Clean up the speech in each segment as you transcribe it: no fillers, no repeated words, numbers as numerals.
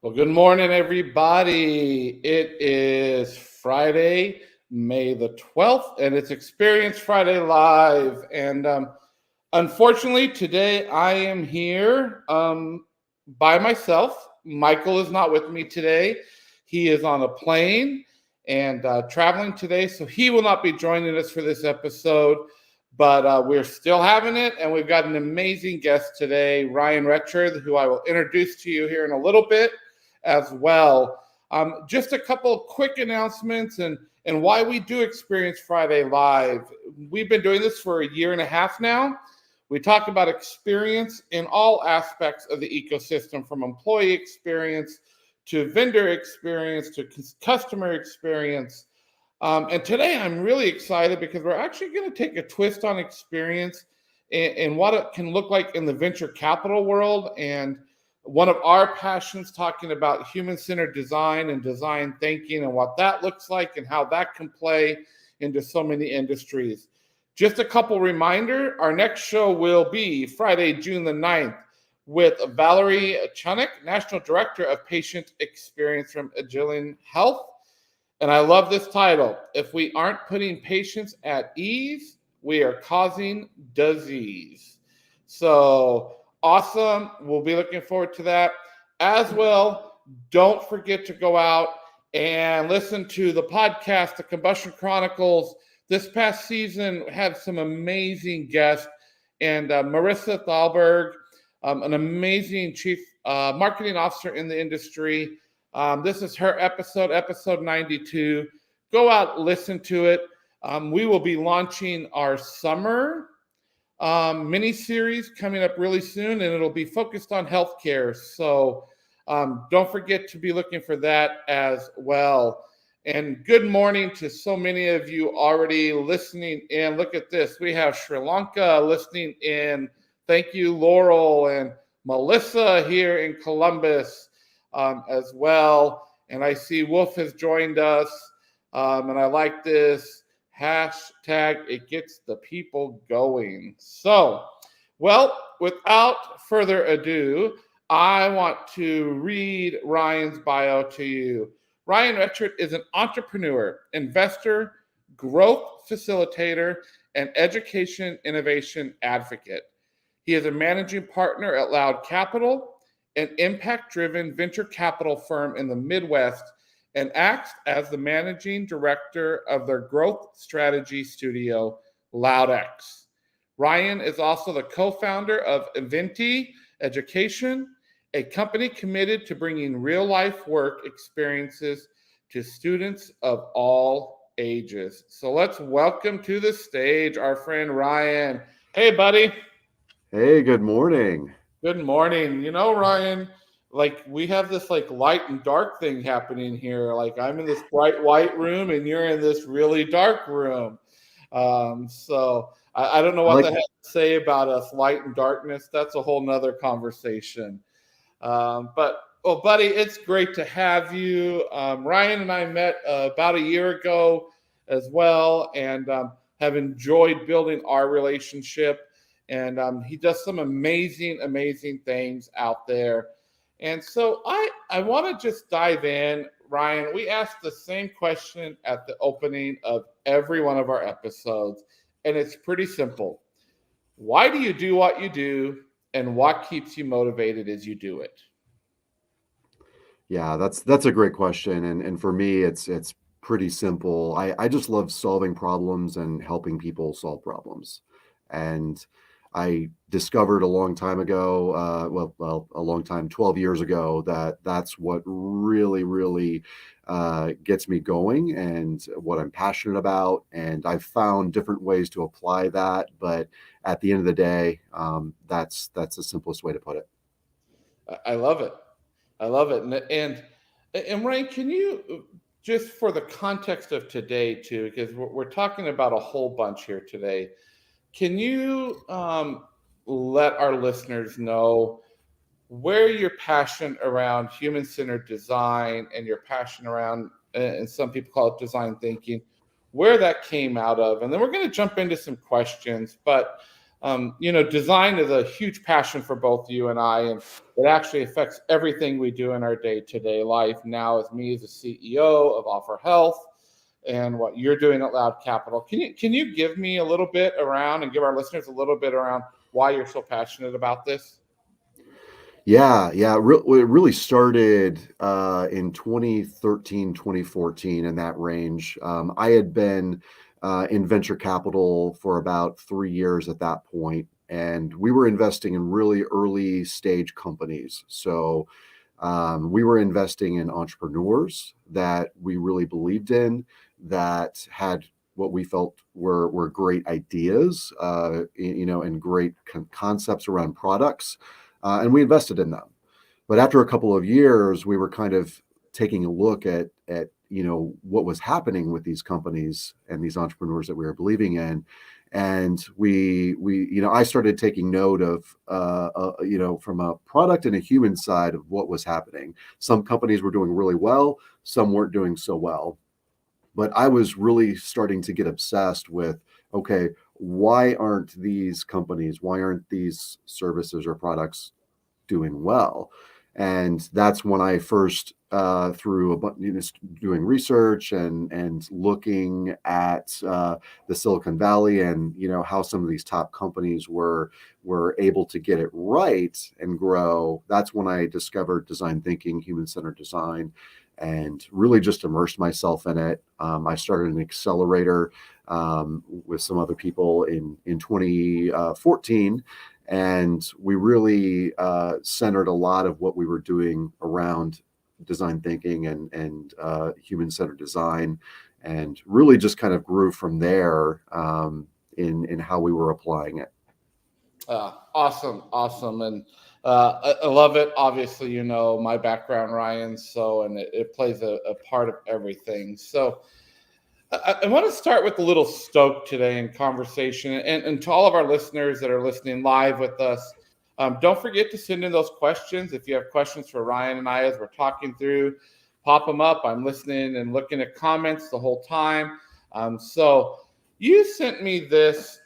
Well, good morning, everybody. It is Friday, May the 12th, and it's Experience Friday Live. And unfortunately, today I am here by myself. Michael is not with me today. He is on a plane and traveling today, so he will not be joining us for this episode. But we're still having it, and we've got an amazing guest today, Ryan Retcher, who I will introduce to you here in a little bit as well. Just a couple of quick announcements and why we do Experience Friday Live. We've been doing this for a year and a half now. We talk about experience in all aspects of the ecosystem, from employee experience to vendor experience to customer experience. And today I'm really excited because we're actually going to take a twist on experience and what it can look like in the venture capital world. And one of our passions, talking about human-centered design and design thinking and what that looks like and how that can play into so many industries. Just a couple reminder, our next show will be Friday, June the 9th with Valerie Chunik, National Director of Patient Experience from Agilent Health. And I love this title. If we aren't putting patients at ease, we are causing disease. So awesome. We'll be looking forward to that as well. Don't forget to go out and listen to the podcast, The Combustion Chronicles. This past season had some amazing guests, and Marissa Thalberg, an amazing chief marketing officer in the industry. This is her episode 92. Go out, listen to it. We will be launching our summer mini series coming up really soon, and it'll be focused on healthcare. So don't forget to be looking for that as well. And good morning to so many of you already listening in. Look at this. We have Sri Lanka listening in. Thank you, Laurel and Melissa here in Columbus as well. And I see Wolf has joined us. And I like this hashtag. It gets the people going. So, well, without further ado, I want to read Ryan's bio to you. Ryan Retcher is an entrepreneur, investor, growth facilitator, and education innovation advocate. He is a managing partner at Loud Capital, an impact-driven venture capital firm in the Midwest, and acts as the managing director of their growth strategy studio, LoudX. Ryan is also the co-founder of Eventi Education, a company committed to bringing real-life work experiences to students of all ages. So let's welcome to the stage our friend Ryan. Hey, buddy. Hey, good morning. Good morning. You know, Ryan, like we have this like light and dark thing happening here. Like I'm in this bright white room and you're in this really dark room. So I don't know what that has to say about us, light and darkness. That's a whole nother conversation. But buddy, it's great to have you. Ryan and I met about a year ago as well, and have enjoyed building our relationship. And he does some amazing things out there. And so I want to just dive in, Ryan. We asked the same question at the opening of every one of our episodes, and it's pretty simple. Why do you do what you do, and what keeps you motivated as you do it? Yeah, that's a great question. And for me, it's pretty simple. I just love solving problems and helping people solve problems. And I discovered a long time ago, a long time, 12 years ago, that's what really gets me going and what I'm passionate about. And I've found different ways to apply that. But at the end of the day, that's the simplest way to put it. I love it. I love it. And Ryan, can you, just for the context of today too, because we're talking about a whole bunch here today, can you let our listeners know where your passion around human-centered design and your passion around, and some people call it design thinking, where that came out of? And then we're going to jump into some questions. But Design is a huge passion for both you and I, and it actually affects everything we do in our day-to-day life. Now, as me as a CEO of Offer Health, and what you're doing at Loud Capital, can you give me a little bit around and give our listeners a little bit around why you're so passionate about this? Yeah. It really started in 2013, 2014, in that range. I had been in venture capital for about 3 years at that point, and we were investing in really early stage companies. So we were investing in entrepreneurs that we really believed in, that had what we felt were great ideas, and great concepts around products, and we invested in them. But after a couple of years, we were kind of taking a look at what was happening with these companies and these entrepreneurs that we were believing in, and I started taking note of from a product and a human side of what was happening. Some companies were doing really well, some weren't doing so well. But I was really starting to get obsessed with, okay, why aren't these companies, why aren't these services or products doing well? And that's when I first, through doing research and looking at the Silicon Valley, and how some of these top companies were able to get it right and grow. That's when I discovered design thinking, human-centered design, and really just immersed myself in it. I started an accelerator with some other people in 2014, and we really centered a lot of what we were doing around design thinking and human-centered design, and really just kind of grew from there in how we were applying it. Awesome, and I love it. Obviously, my background, Ryan. So, and it plays a part of everything. So, I want to start with a little stoke today in conversation, and to all of our listeners that are listening live with us, don't forget to send in those questions. If you have questions for Ryan and I as we're talking through, pop them up. I'm listening and looking at comments the whole time. So, you sent me this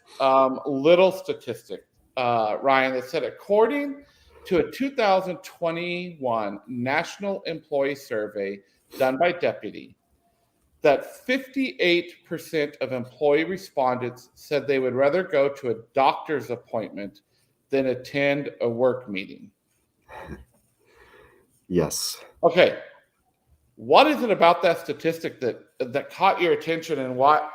little statistic, Ryan, that said according to a 2021 National Employee Survey done by Deputy, that 58% of employee respondents said they would rather go to a doctor's appointment than attend a work meeting. Yes. Okay, what is it about that statistic that caught your attention, and why?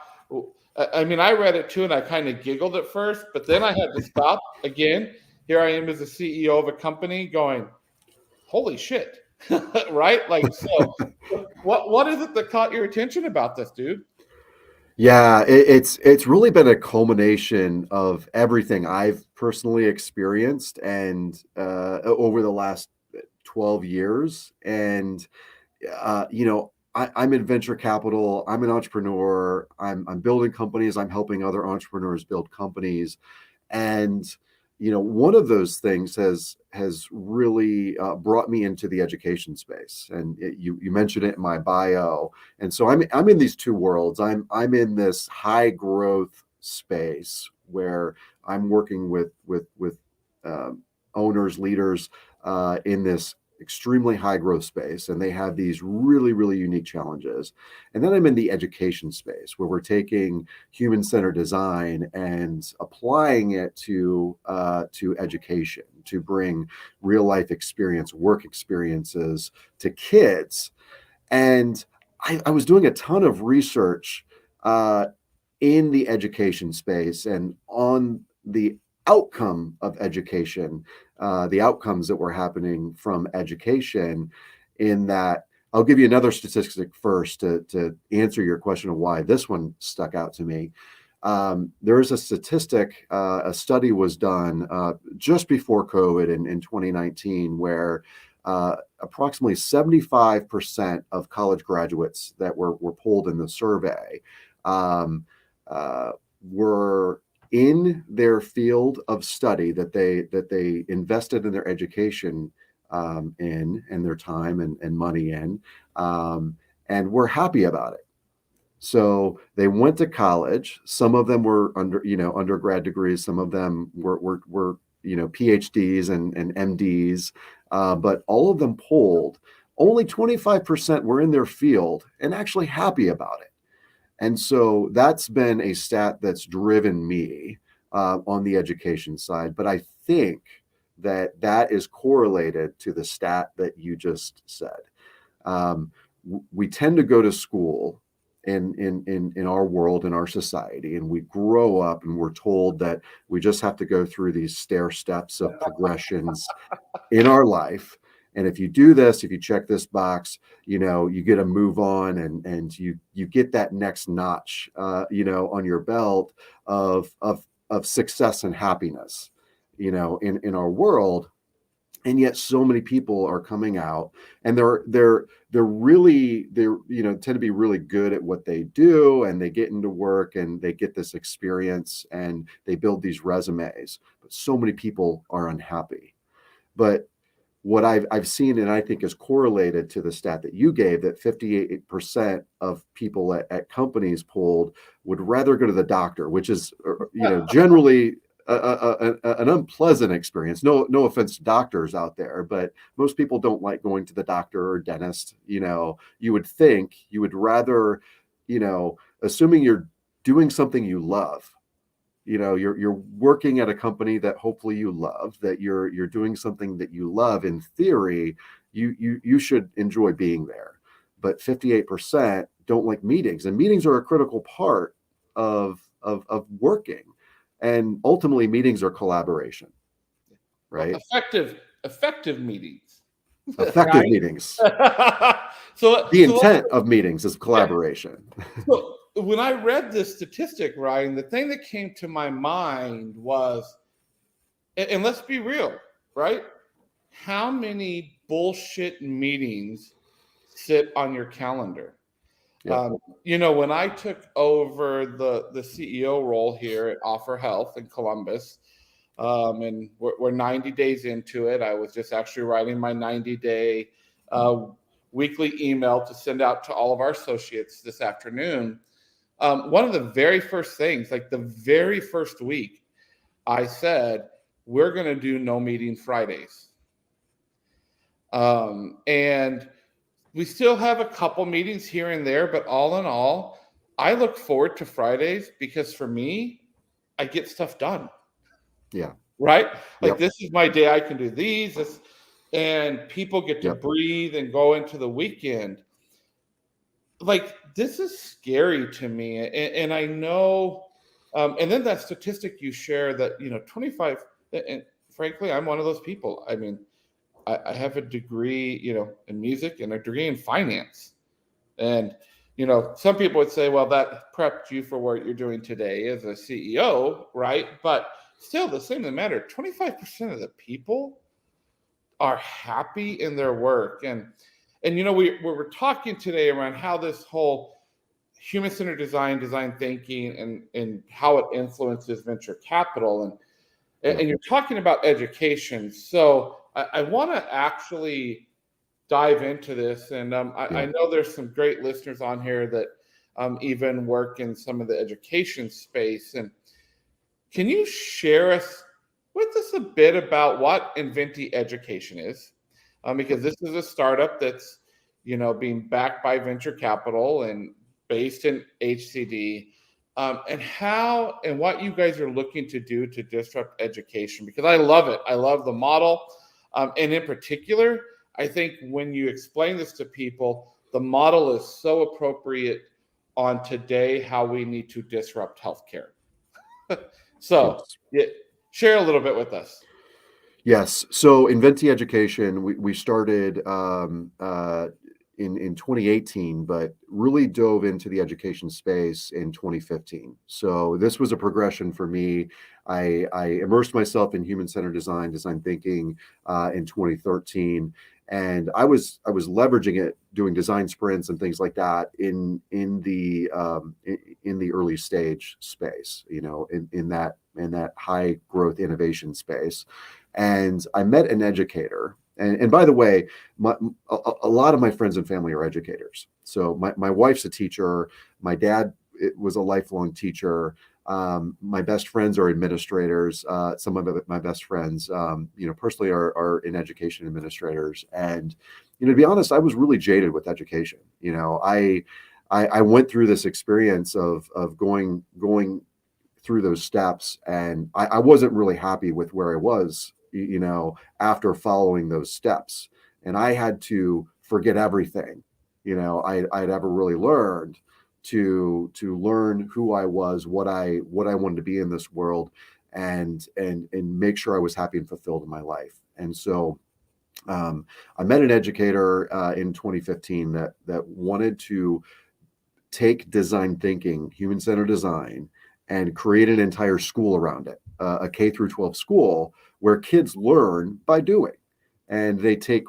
I mean, I read it too, and I kind of giggled at first, but then I had to stop again. Here I am as a CEO of a company going, "Holy shit!" Right? Like, so what is it that caught your attention about this, dude? Yeah, it's really been a culmination of everything I've personally experienced and over the last 12 years. And I'm in venture capital. I'm an entrepreneur. I'm building companies. I'm helping other entrepreneurs build companies. And one of those things has really brought me into the education space. And you mentioned it in my bio. And so I'm in these two worlds. I'm in this high growth space where I'm working with owners, leaders in this extremely high growth space, and they have these really, really unique challenges. And then I'm in the education space where we're taking human-centered design and applying it to education, to bring real life experience, work experiences to kids. And I was doing a ton of research in the education space and on the outcome of education, the outcomes that were happening from education. In that, I'll give you another statistic first to answer your question of why this one stuck out to me. There is a statistic, a study was done just before COVID in 2019, where approximately 75% of college graduates that were polled in the survey were in their field of study that they invested in their education in, and their time and money in, and were happy about it. So they went to college. Some of them were undergrad degrees. Some of them were PhDs and MDs. But all of them polled. Only 25% were in their field and actually happy about it. And so that's been a stat that's driven me on the education side. But I think that is correlated to the stat that you just said. Um, we tend to go to school in our world, in our society, and we grow up and we're told that we just have to go through these stair steps of progressions in our life. And if you do this, if you check this box, you get to move on, and you get that next notch, on your belt of success and happiness, in our world. And yet so many people are coming out, and they're tend to be really good at what they do, and they get into work and they get this experience and they build these resumes, but so many people are unhappy. But what I've seen, and I think is correlated to the stat that you gave, that 58% of people at companies polled would rather go to the doctor, which is, generally an unpleasant experience. No offense to doctors out there, but most people don't like going to the doctor or dentist. You would think you would rather, assuming you're doing something you love, you're working at a company that hopefully you love, that you're doing something that you love. In theory, you should enjoy being there. But 58% don't like meetings, and meetings are a critical part of working. And ultimately, meetings are collaboration, right? Well, effective meetings. Effective meetings. So the intent of meetings is collaboration. So when I read this statistic, Ryan, the thing that came to my mind was, and let's be real, right? How many bullshit meetings sit on your calendar? Yep. When I took over the CEO role here at Offer Health in Columbus, and we're 90 days into it. I was just actually writing my 90-day weekly email to send out to all of our associates this afternoon. One of the very first things, like the very first week, I said, we're going to do no meeting Fridays. And we still have a couple meetings here and there, but all in all, I look forward to Fridays because for me, I get stuff done. Yeah. Right? Like this is my day. I can do these, and people get to breathe and go into the weekend. Like, this is scary to me. And I know, and then that statistic you share that, 25, and frankly, I'm one of those people. I mean, I have a degree, in music and a degree in finance. And, some people would say, well, that prepped you for what you're doing today as a CEO, right? But still, the same the matter. 25% of the people are happy in their work. And we were talking today around how this whole human-centered design thinking, and how it influences venture capital. And you're talking about education. So I want to actually dive into this. And I know there's some great listeners on here that even work in some of the education space. And can you share with us a bit about what Inventi Education is? Because this is a startup that's, being backed by venture capital and based in HCD, and how and what you guys are looking to do to disrupt education. Because I love it. I love the model. And in particular, I think when you explain this to people, the model is so appropriate on today, how we need to disrupt healthcare. So share a little bit with us. Yes. So Inventi Education, we started in 2018, but really dove into the education space in 2015. So this was a progression for me. I immersed myself in human-centered design thinking in 2013. And I was leveraging it, doing design sprints and things like that in the early stage space, in that high growth innovation space. And I met an educator And by the way, a lot of my friends and family are educators. So my wife's a teacher. My dad was a lifelong teacher. My best friends are administrators. Some of my best friends, personally are in education administrators. And, to be honest, I was really jaded with education. I went through this experience of going through those steps, and I wasn't really happy with where I was, after following those steps. And I had to forget everything, I'd ever really learned to learn who I was, what I wanted to be in this world, and make sure I was happy and fulfilled in my life. And so I met an educator in 2015 that wanted to take design thinking, human-centered design, and create an entire school around it, a K through 12 school where kids learn by doing, and they take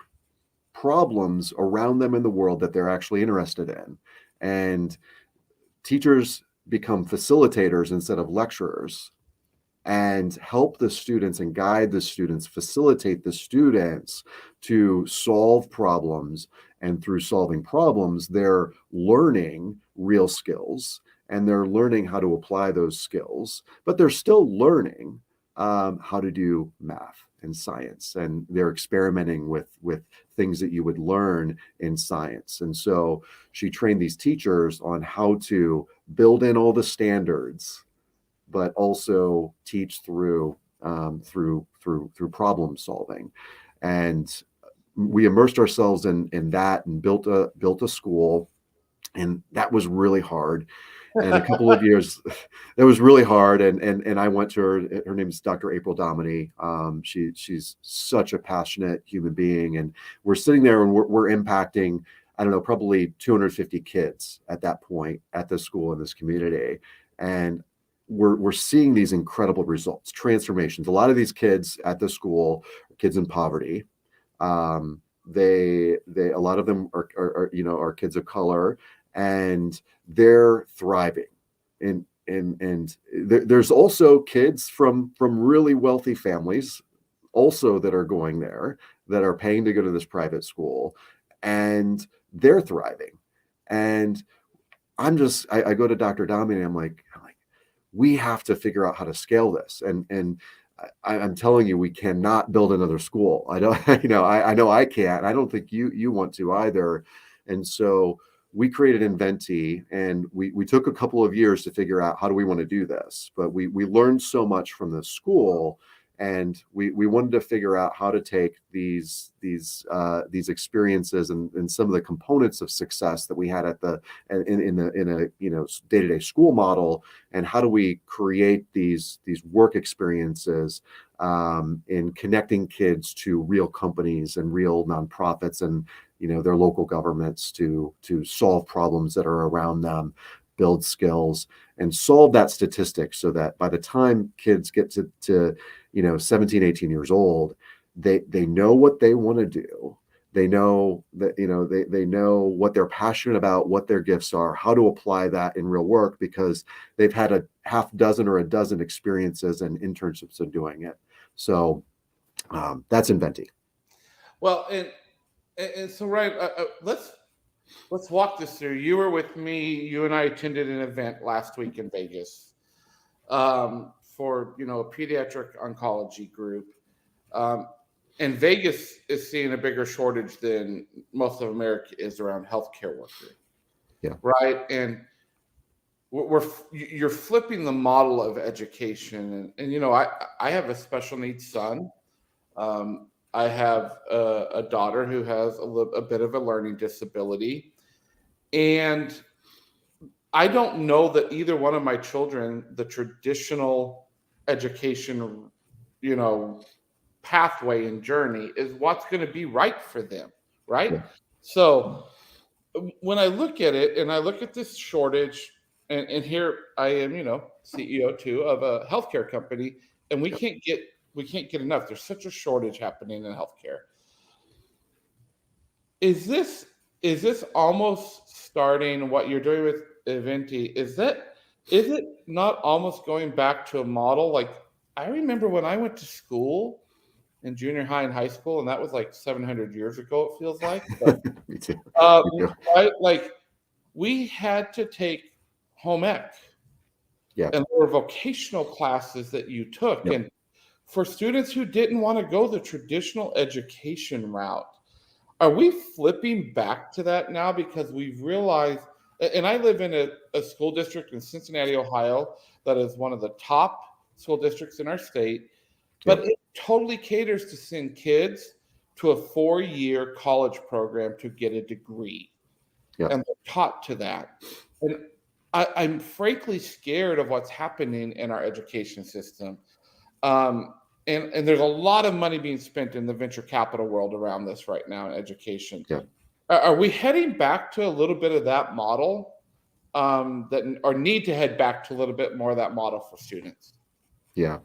problems around them in the world that they're actually interested in, and teachers become facilitators instead of lecturers, and help the students and guide the students, facilitate the students to solve problems. And through solving problems, they're learning real skills, and they're learning how to apply those skills, but they're still learning how to do math and science, and they're experimenting with things that you would learn in science. And so she trained these teachers on how to build in all the standards, but also teach through problem solving. And we immersed ourselves in that, and built a school, and that was really hard. And a couple of years, that was really hard. And I went to her. Her name is Dr. April Dominy. She's such a passionate human being, and we're sitting there and we're impacting, I don't know, probably 250 kids at that point at this school in this community. And we're seeing these incredible results, transformations. A lot of these kids at the school are kids in poverty. They a lot of them are kids of color, and they're thriving. And there's also kids from really wealthy families also that are going there, that are paying to go to this private school, and they're thriving. And I go to Dr. Dominy, and I'm like, we have to figure out how to scale this. And I'm telling you, we cannot build another school. I don't, I know I can't. I don't think you want to either. And so we created Inventi, and we took a couple of years to figure out how do we want to do this. But we learned so much from the school, and we wanted to figure out how to take these experiences and some of the components of success that we had in a day-to-day school model, and how do we create these work experiences in connecting kids to real companies and real nonprofits and their local governments to solve problems that are around them, build skills, and solve that statistic, so that by the time kids get to 17, 18 years old, they know what they want to do. They know that, they know what they're passionate about, what their gifts are, how to apply that in real work, because they've had a half dozen or a dozen experiences and internships of doing it. So that's Inventi. Well, and so, right, let's walk this through. You were with me. You and I attended an event last week in Vegas for a pediatric oncology group. And Vegas is seeing a bigger shortage than most of America is around healthcare workers. Yeah. Right. And you're flipping the model of education. And I have a special needs son. I have a daughter who has a bit of a learning disability. And I don't know that either one of my children, the traditional education, pathway and journey is what's going to be right for them. Right. Yeah. So when I look at it, and I look at this shortage, and here I am, CEO too of a healthcare company, and we can't get enough. There's such a shortage happening in healthcare. Is this almost starting what you're doing with Inventi? Is it not almost going back to a model like I remember when I went to school? in junior high and high school, and that was like 700 years ago, it feels like. But Me too. uh, Me too. right, like we had to take home ec, Yeah. and there were vocational classes that you took. Yep. And for students who didn't want to go the traditional education route, are we flipping back to that now because we've realized? And I live in a school district in Cincinnati, Ohio, that is one of the top school districts in our state, but Yep. it totally caters to send kids to a 4-year college program to get a degree, Yep. and they're taught to that. And I'm frankly scared of what's happening in our education system. Um, and there's a lot of money being spent in the venture capital world around this right now in education. Yep. Are we heading back to a little bit of that model, that or need to head back to a little bit more of that model for students? Yeah.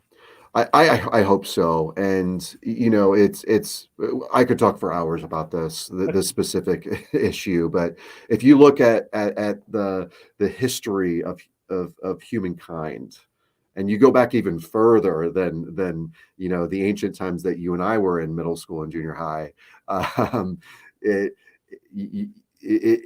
I hope so. And it's I could talk for hours about this specific issue, but if you look at the history of humankind, and you go back even further than the ancient times that you and I were in middle school and junior high, um, it, it, it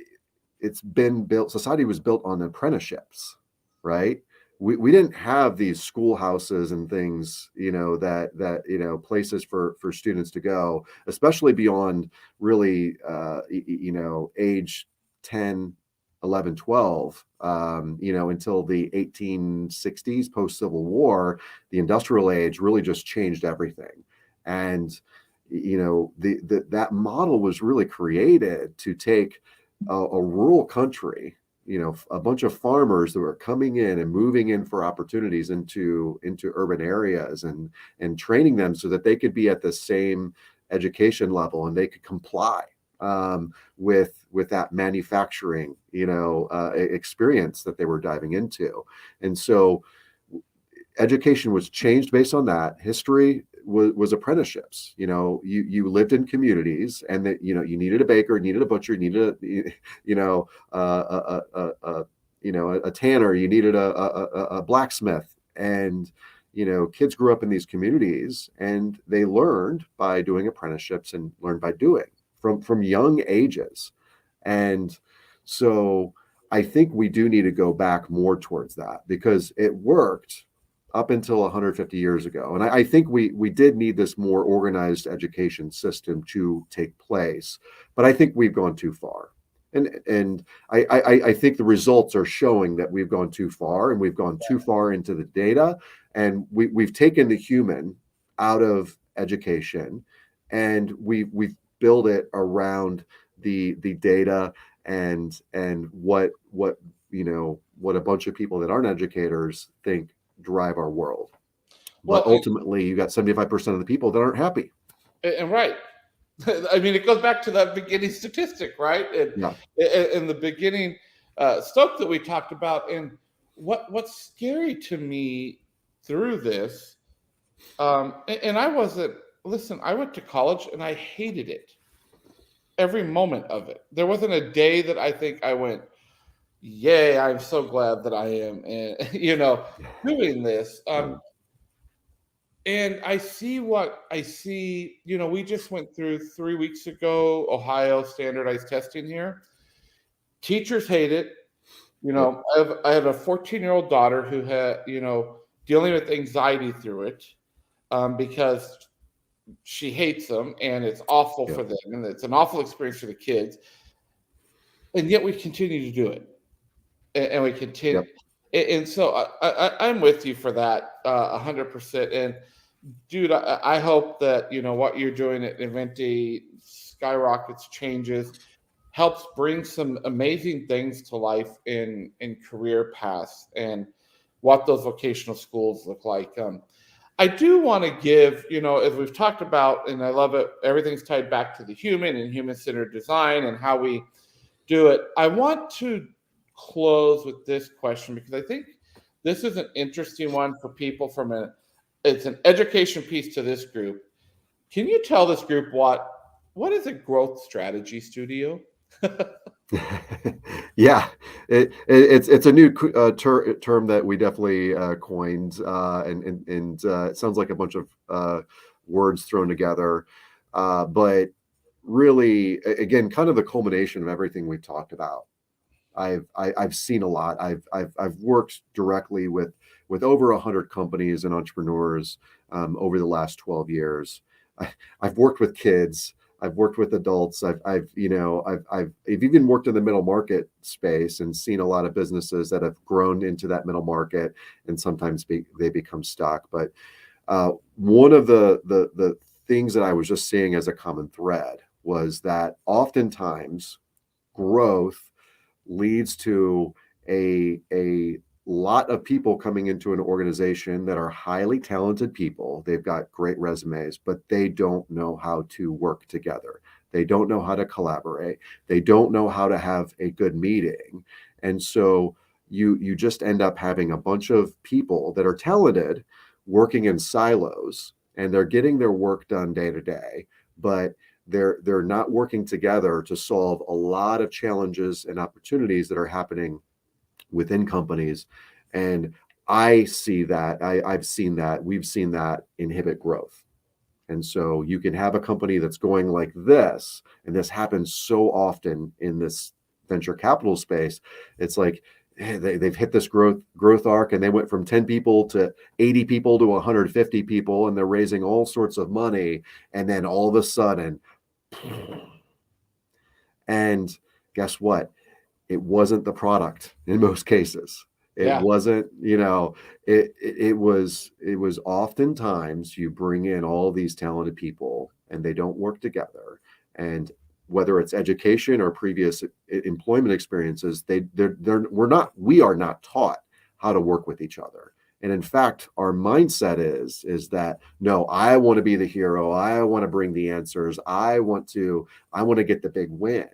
it's been built. Society was built on apprenticeships, right? We didn't have these schoolhouses and things, that places for students to go, especially beyond really, age 10, 11, 12, until the 1860s, post Civil War. The industrial age really just changed everything. And, that model was really created to take a rural country, a bunch of farmers that were coming in and moving in for opportunities into urban areas, and training them so that they could be at the same education level and they could comply, with that manufacturing, experience that they were diving into. And so education was changed based on that. History was apprenticeships. You lived in communities, and that you needed a baker, you needed a butcher, you needed a tanner, you needed a blacksmith. And kids grew up in these communities, and they learned by doing apprenticeships and learned by doing from young ages. And so I think we do need to go back more towards that, because it worked up until 150 years ago. And I think we did need this more organized education system to take place, but I think we've gone too far. And I think the results are showing that we've gone too far, and we've gone too far into the data, and we've taken the human out of education, and we've built it around the data, and what a bunch of people that aren't educators think drive our world. But Well, ultimately, you got 75% of the people that aren't happy. and right. I mean, it goes back to that beginning statistic, right? Yeah. In the beginning stuff that we talked about. And what's scary to me through this, and I wasn't, listen, I went to college and I hated it. Every moment of it. There wasn't a day that I think I went, yay, I'm so glad that I am, doing this. And I see what I see. We just went through 3 weeks ago Ohio standardized testing here. Teachers hate it. Yep. I have a 14-year-old daughter who had, dealing with anxiety through it, because she hates them, and it's awful Yep. for them, and it's an awful experience for the kids. And yet we continue to do it, and we continue. Yep. And so I'm with you for that 100%. And dude, I hope that what you're doing at Inventi skyrockets, changes, helps bring some amazing things to life in career paths and what those vocational schools look like. I do want to give, as we've talked about, and I love it, everything's tied back to the human and human-centered design and how we do it. I want to close with this question, because I think this is an interesting one for people it's an education piece to this group. Can you tell this group what is a growth strategy studio? Yeah, it's a new term that we definitely coined, and it sounds like a bunch of words thrown together. But really, again, kind of the culmination of everything we talked about. I've seen a lot. I've worked directly with over 100 companies and entrepreneurs over the last 12 years. I've worked with kids. I've worked with adults. I've even worked in the middle market space and seen a lot of businesses that have grown into that middle market, and sometimes they become stuck. But one of the things that I was just seeing as a common thread was that oftentimes growth leads to a lot of people coming into an organization that are highly talented people. They've got great resumes, but they don't know how to work together. They don't know how to collaborate. They don't know how to have a good meeting. And so you just end up having a bunch of people that are talented working in silos, and they're getting their work done day to day, but they're not working together to solve a lot of challenges and opportunities that are happening within companies. And I see that, I've seen that, we've seen that inhibit growth. And so you can have a company that's going like this, and this happens so often in this venture capital space. It's like they've hit this growth arc, and they went from 10 people to 80 people to 150 people, and they're raising all sorts of money. And then all of a sudden, and guess what? It wasn't the product in most cases. It wasn't, it was oftentimes you bring in all these talented people and they don't work together. And whether it's education or previous employment experiences, we are not taught how to work with each other. And in fact, our mindset is that, no, I want to be the hero. I want to bring the answers. I want to get the big win.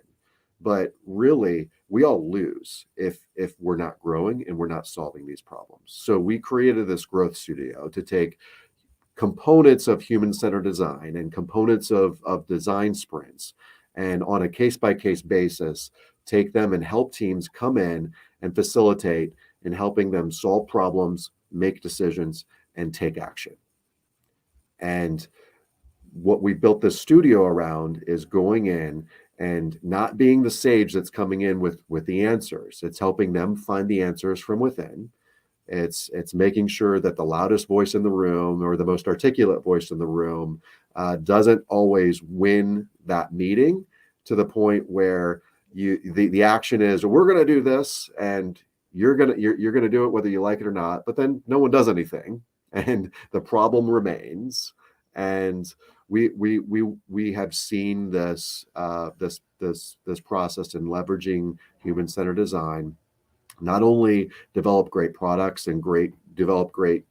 But really, we all lose if we're not growing and we're not solving these problems. So we created this growth studio to take components of human-centered design and components of design sprints, and on a case-by-case basis, take them and help teams come in and facilitate in helping them solve problems, make decisions, and take action. And what we built this studio around is going in and not being the sage that's coming in with the answers. It's helping them find the answers from within. It's making sure that the loudest voice in the room or the most articulate voice in the room doesn't always win that meeting, to the point where the action is, we're going to do this, and you're going to do it whether you like it or not. But then no one does anything, and the problem remains. And we have seen this process in leveraging human-centered design not only develop great products and develop great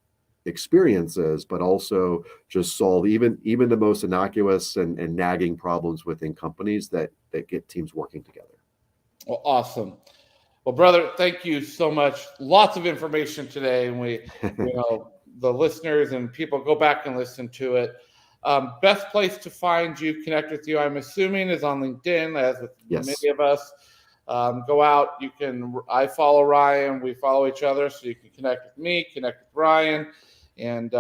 experiences, but also just solve even the most innocuous and nagging problems within companies that get teams working together. Well, awesome. Well, brother, thank you so much. Lots of information today, and the listeners and people go back and listen to it. Best place to find you, connect with you, I'm assuming, is on LinkedIn, as with many of us. Go out. I follow Ryan. We follow each other, so you can connect with me, connect with Ryan. And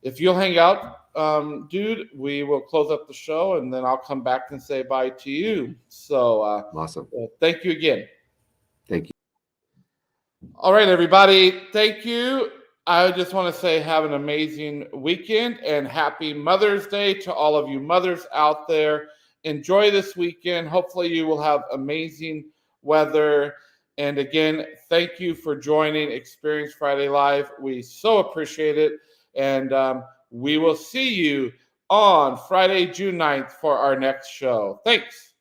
if you'll hang out, dude, we will close up the show, and then I'll come back and say bye to you. So awesome. Thank you again. Thank you. All right, everybody. Thank you. I just want to say have an amazing weekend, and happy Mother's Day to all of you mothers out there. Enjoy this weekend. Hopefully you will have amazing weather. And again, thank you for joining Experience Friday Live. We so appreciate it. And we will see you on Friday, June 9th for our next show. Thanks.